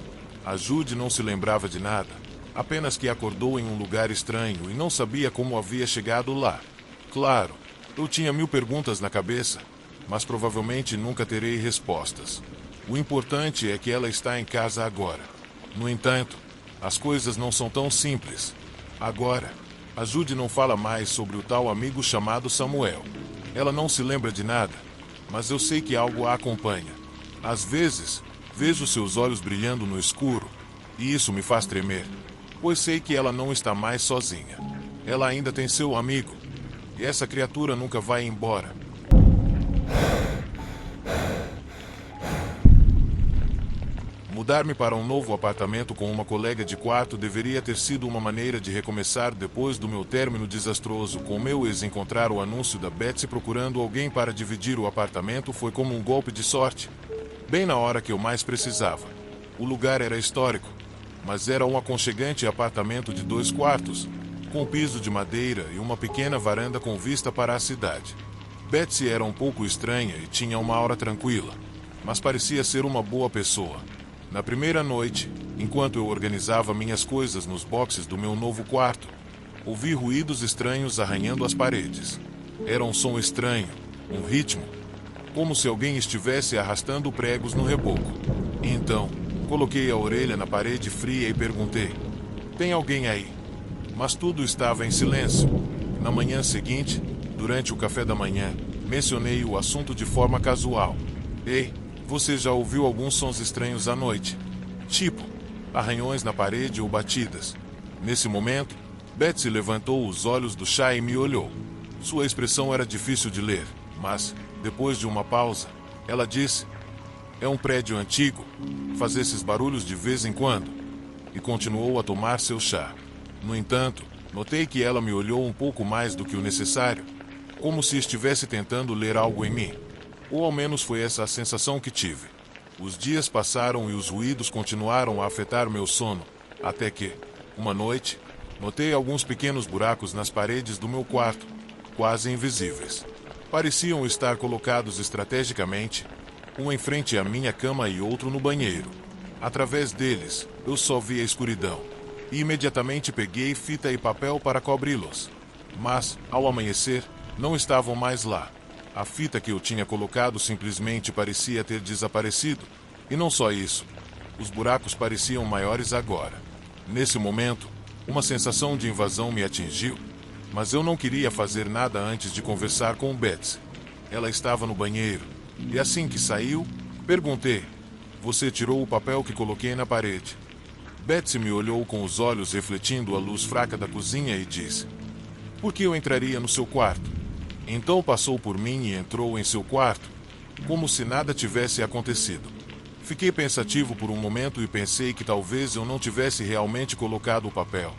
A Judy não se lembrava de nada, apenas que acordou em um lugar estranho e não sabia como havia chegado lá. Claro, eu tinha 1000 perguntas na cabeça, mas provavelmente nunca terei respostas. O importante é que ela está em casa agora. No entanto, as coisas não são tão simples. Agora, a Judy não fala mais sobre o tal amigo chamado Samuel. Ela não se lembra de nada, mas eu sei que algo a acompanha. Às vezes, vejo seus olhos brilhando no escuro, e isso me faz tremer, pois sei que ela não está mais sozinha. Ela ainda tem seu amigo, e essa criatura nunca vai embora. Mudar-me para um novo apartamento com uma colega de quarto deveria ter sido uma maneira de recomeçar depois do meu término desastroso com meu ex. Encontrar o anúncio da Betsy procurando alguém para dividir o apartamento foi como um golpe de sorte. Bem na hora que eu mais precisava. O lugar era histórico, mas era um aconchegante apartamento de 2 quartos, com piso de madeira e uma pequena varanda com vista para a cidade. Betsy era um pouco estranha e tinha uma aura tranquila, mas parecia ser uma boa pessoa. Na primeira noite, Enquanto eu organizava minhas coisas nos boxes do meu novo quarto, ouvi ruídos estranhos arranhando as paredes. Era um som estranho, um ritmo, como se alguém estivesse arrastando pregos no reboco. Então, coloquei a orelha na parede fria e perguntei: "Tem alguém aí?" Mas tudo estava em silêncio. Na manhã seguinte, durante o café da manhã, mencionei o assunto de forma casual. "Ei, você já ouviu alguns sons estranhos à noite? Tipo, arranhões na parede ou batidas?" Nesse momento, Betsy levantou os olhos do chá e me olhou. Sua expressão era difícil de ler, mas, depois de uma pausa, ela disse: "É um prédio antigo, faz esses barulhos de vez em quando." E continuou a tomar seu chá. No entanto, notei que ela me olhou um pouco mais do que o necessário, como se estivesse tentando ler algo em mim. Ou ao menos foi essa a sensação que tive. Os dias passaram e os ruídos continuaram a afetar meu sono, até que, uma noite, notei alguns pequenos buracos nas paredes do meu quarto, quase invisíveis. Pareciam estar colocados estrategicamente, um em frente à minha cama e outro no banheiro. Através deles, eu só via escuridão, e imediatamente peguei fita e papel para cobri-los. Mas, ao amanhecer, não estavam mais lá. A fita que eu tinha colocado simplesmente parecia ter desaparecido, e não só isso, os buracos pareciam maiores agora. Nesse momento, uma sensação de invasão me atingiu, mas eu não queria fazer nada antes de conversar com Betsy. Ela estava no banheiro, e assim que saiu, perguntei: "Você tirou o papel que coloquei na parede?" Betsy me olhou com os olhos refletindo a luz fraca da cozinha e disse: "Por que eu entraria no seu quarto?" Então passou por mim e entrou em seu quarto, como se nada tivesse acontecido. Fiquei pensativo por um momento e pensei que talvez eu não tivesse realmente colocado o papel.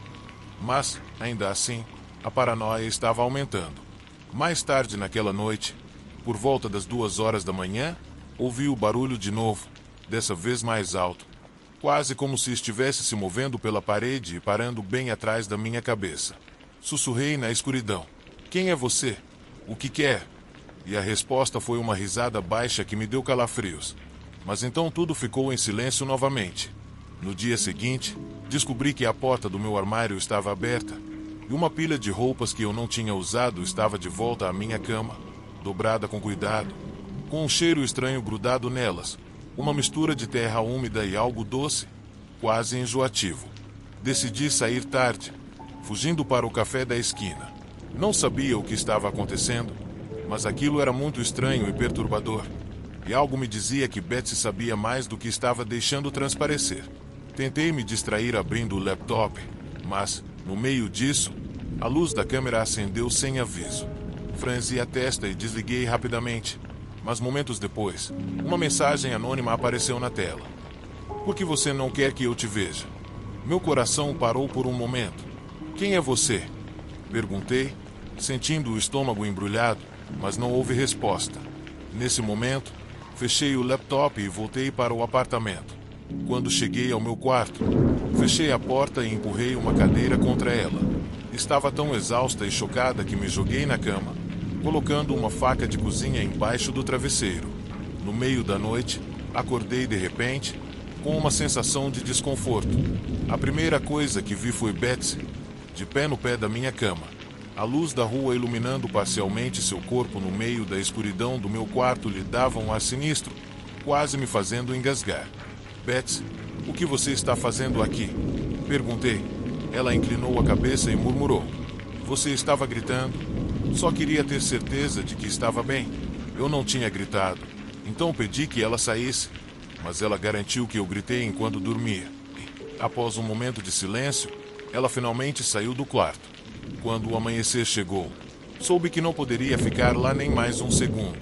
Mas, ainda assim, a paranoia estava aumentando. Mais tarde naquela noite, por volta das 2 horas da manhã, ouvi o barulho de novo, dessa vez mais alto, quase como se estivesse se movendo pela parede e parando bem atrás da minha cabeça. Sussurrei na escuridão: "Quem é você? O que quer?" E a resposta foi uma risada baixa que me deu calafrios. Mas então tudo ficou em silêncio novamente. No dia seguinte, descobri que a porta do meu armário estava aberta, e uma pilha de roupas que eu não tinha usado estava de volta à minha cama, dobrada com cuidado, com um cheiro estranho grudado nelas, uma mistura de terra úmida e algo doce, quase enjoativo. Decidi sair tarde, fugindo para o café da esquina. Não sabia o que estava acontecendo, mas aquilo era muito estranho e perturbador, e algo me dizia que Betsy sabia mais do que estava deixando transparecer. Tentei me distrair abrindo o laptop, mas, no meio disso, a luz da câmera acendeu sem aviso. Franzi a testa e desliguei rapidamente, mas momentos depois, uma mensagem anônima apareceu na tela. "Por que você não quer que eu te veja?" Meu coração parou por um momento. "Quem é você?" Perguntei, sentindo o estômago embrulhado, mas não houve resposta. Nesse momento, fechei o laptop e voltei para o apartamento. Quando cheguei ao meu quarto, fechei a porta e empurrei uma cadeira contra ela. Estava tão exausta e chocada que me joguei na cama, colocando uma faca de cozinha embaixo do travesseiro. No meio da noite, acordei de repente, com uma sensação de desconforto. A primeira coisa que vi foi Betsy, de pé no pé da minha cama, a luz da rua iluminando parcialmente seu corpo no meio da escuridão do meu quarto lhe dava um ar sinistro, quase me fazendo engasgar. "Betsy, o que você está fazendo aqui?" Perguntei. Ela inclinou a cabeça e murmurou: "Você estava gritando. Só queria ter certeza de que estava bem." Eu não tinha gritado, então pedi que ela saísse, mas ela garantiu que eu gritei enquanto dormia. Após um momento de silêncio, ela finalmente saiu do quarto. Quando o amanhecer chegou, soube que não poderia ficar lá nem mais um segundo.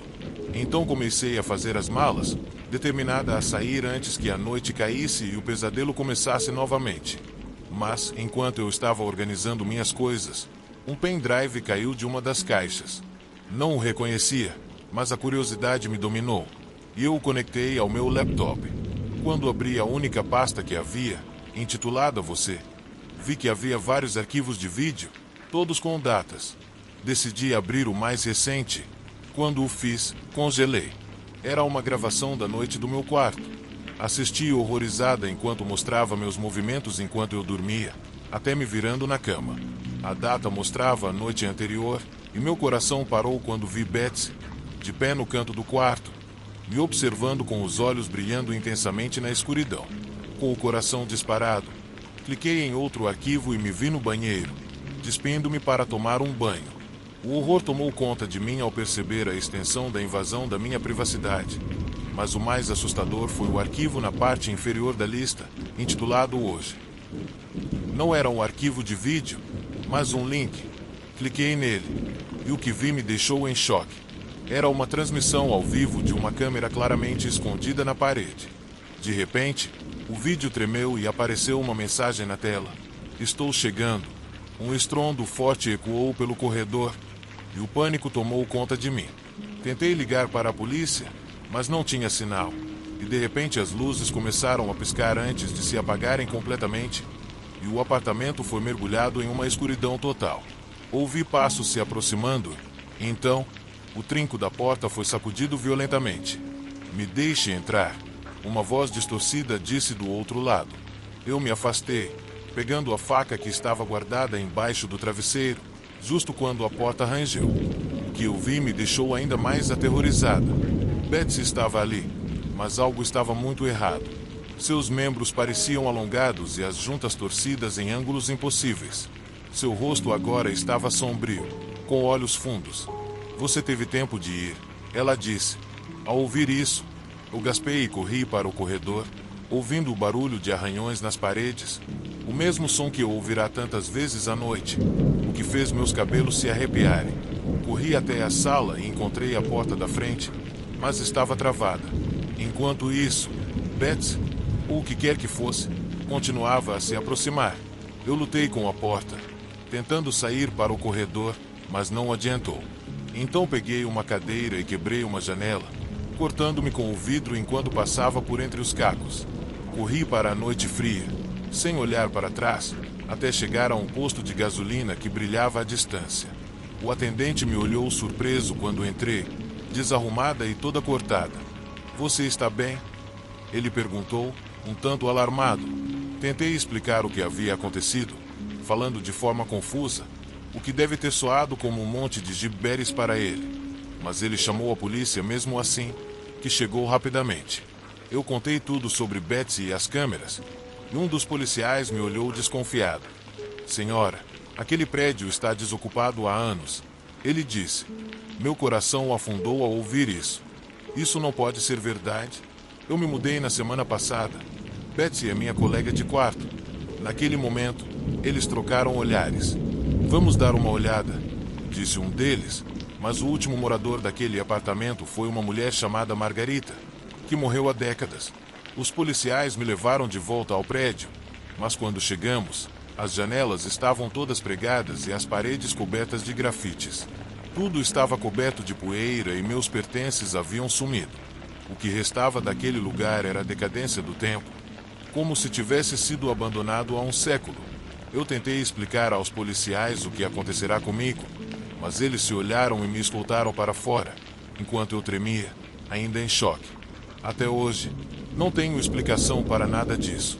Então comecei a fazer as malas, determinada a sair antes que a noite caísse e o pesadelo começasse novamente. Mas, enquanto eu estava organizando minhas coisas, um pendrive caiu de uma das caixas. Não o reconhecia, mas a curiosidade me dominou, e eu o conectei ao meu laptop. Quando abri a única pasta que havia, intitulada Você, vi que havia vários arquivos de vídeo, todos com datas. Decidi abrir o mais recente. Quando o fiz, congelei. Era uma gravação da noite do meu quarto. Assisti horrorizada enquanto mostrava meus movimentos enquanto eu dormia, até me virando na cama. A data mostrava a noite anterior e meu coração parou quando vi Betsy, de pé no canto do quarto, me observando com os olhos brilhando intensamente na escuridão. Com o coração disparado, cliquei em outro arquivo e me vi no banheiro, despindo-me para tomar um banho. O horror tomou conta de mim ao perceber a extensão da invasão da minha privacidade. Mas o mais assustador foi o arquivo na parte inferior da lista, intitulado Hoje. Não era um arquivo de vídeo, mas um link. Cliquei nele, e o que vi me deixou em choque. Era uma transmissão ao vivo de uma câmera claramente escondida na parede. De repente, o vídeo tremeu e apareceu uma mensagem na tela. Estou chegando. Um estrondo forte ecoou pelo corredor, e o pânico tomou conta de mim. Tentei ligar para a polícia, mas não tinha sinal, e de repente as luzes começaram a piscar antes de se apagarem completamente, e o apartamento foi mergulhado em uma escuridão total. Ouvi passos se aproximando, e então, o trinco da porta foi sacudido violentamente. Me deixe entrar, uma voz distorcida disse do outro lado. Eu me afastei, pegando a faca que estava guardada embaixo do travesseiro, justo quando a porta rangeu. O que eu vi me deixou ainda mais aterrorizada. Betsy estava ali, mas algo estava muito errado. Seus membros pareciam alongados e as juntas torcidas em ângulos impossíveis. Seu rosto agora estava sombrio, com olhos fundos. Você teve tempo de ir, ela disse. Ao ouvir isso, eu gaspei e corri para o corredor, ouvindo o barulho de arranhões nas paredes, o mesmo som que eu ouvirá tantas vezes à noite, o que fez meus cabelos se arrepiarem. Corri até a sala e encontrei a porta da frente, mas estava travada. Enquanto isso, Betsy, ou o que quer que fosse, continuava a se aproximar. Eu lutei com a porta, tentando sair para o corredor, mas não adiantou. Então peguei uma cadeira e quebrei uma janela, cortando-me com o vidro enquanto passava por entre os cacos. Corri para a noite fria, sem olhar para trás, até chegar a um posto de gasolina que brilhava à distância. O atendente me olhou surpreso quando entrei, desarrumada e toda cortada. Você está bem? Ele perguntou, um tanto alarmado. Tentei explicar o que havia acontecido, falando de forma confusa, o que deve ter soado como um monte de gibberish para ele. Mas ele chamou a polícia mesmo assim, que chegou rapidamente. Eu contei tudo sobre Betsy e as câmeras, e um dos policiais me olhou desconfiado. Senhora, aquele prédio está desocupado há anos. Ele disse. Meu coração afundou ao ouvir isso. Isso não pode ser verdade. Eu me mudei na semana passada. Betsy é minha colega de quarto. Naquele momento, eles trocaram olhares. Vamos dar uma olhada, disse um deles, mas o último morador daquele apartamento foi uma mulher chamada Margarita, que morreu há décadas. Os policiais me levaram de volta ao prédio, mas quando chegamos, as janelas estavam todas pregadas e as paredes cobertas de grafites. Tudo estava coberto de poeira e meus pertences haviam sumido. O que restava daquele lugar era a decadência do tempo, como se tivesse sido abandonado há um século. Eu tentei explicar aos policiais o que acontecerá comigo, mas eles se olharam e me escoltaram para fora, enquanto eu tremia, ainda em choque. Até hoje, não tenho explicação para nada disso.